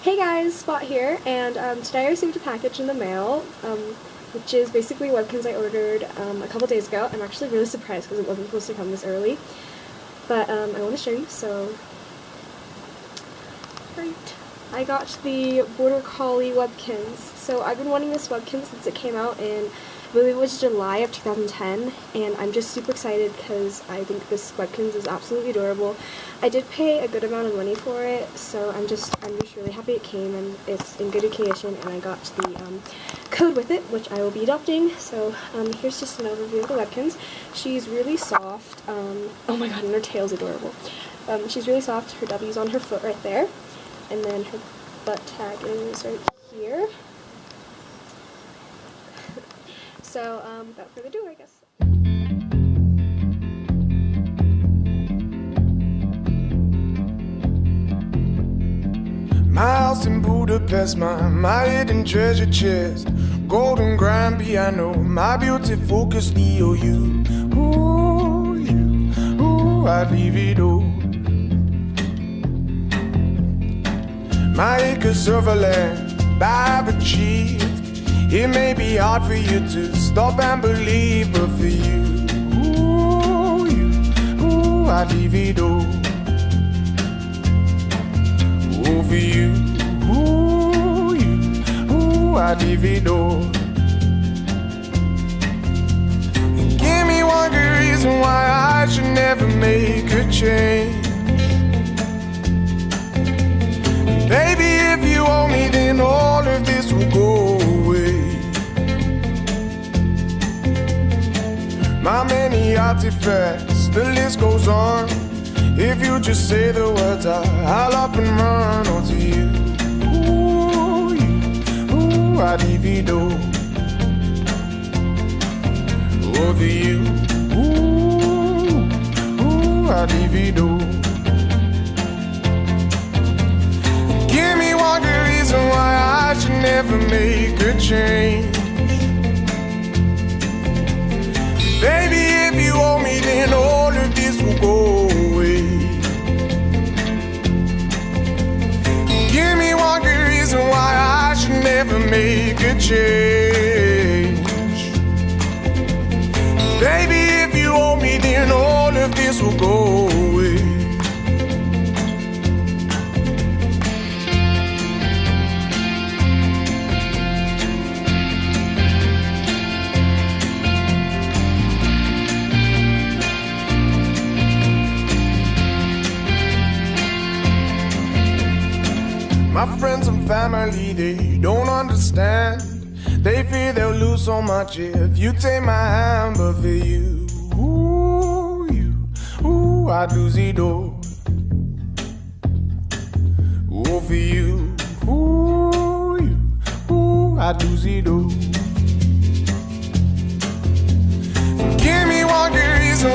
Hey guys, Spot here, and today I received a package in the mail, which is basically Webkinz I ordered a couple days ago. I'm actually really surprised because it wasn't supposed to come this early, but I want to show you, so... Right. I got the Border Collie Webkinz. So I've been wanting this Webkinz since it came out in, I believe it was July of 2010, and I'm just super excited because I think this Webkinz is absolutely adorable. I did pay a good amount of money for it, so I'm just really happy it came, and it's in good condition, and I got the code with it, which I will be adopting. So here's just an overview of the Webkinz. She's really soft. Oh my god, and her tail's adorable. She's really soft. Her W's on her foot right there, and then her butt tag is right here. So, without further ado, I guess. My house in Budapest, my hidden treasure chest, golden grand piano, my beauty focus EOU. Ooh, you, ooh, I'd leave it all. My acres of land I've achieved. It may be hard for you to stop and believe, but for you, ooh, I'd leave it all. Ooh, for you, ooh, I'd leave it all. And give me one good reason why I should never make a change. Baby, if you owe me, then all of this will go away. My many artifacts, the list goes on. If you just say the words, I'll up and run onto you. Ooh, I'd leave all. Over you, ooh, I'd leave all. Give me one good reason why I should never make a change. Baby, if you owe me, then all of this will go away. Give me one good reason why I should never make a change. Baby, if you owe me, then all of this will go away. My friends and family, they don't understand. They fear they'll lose so much if you take my hand. But for you, ooh, I'd lose it all. Ooh, for you, ooh, I'd lose it all. Give me one good reason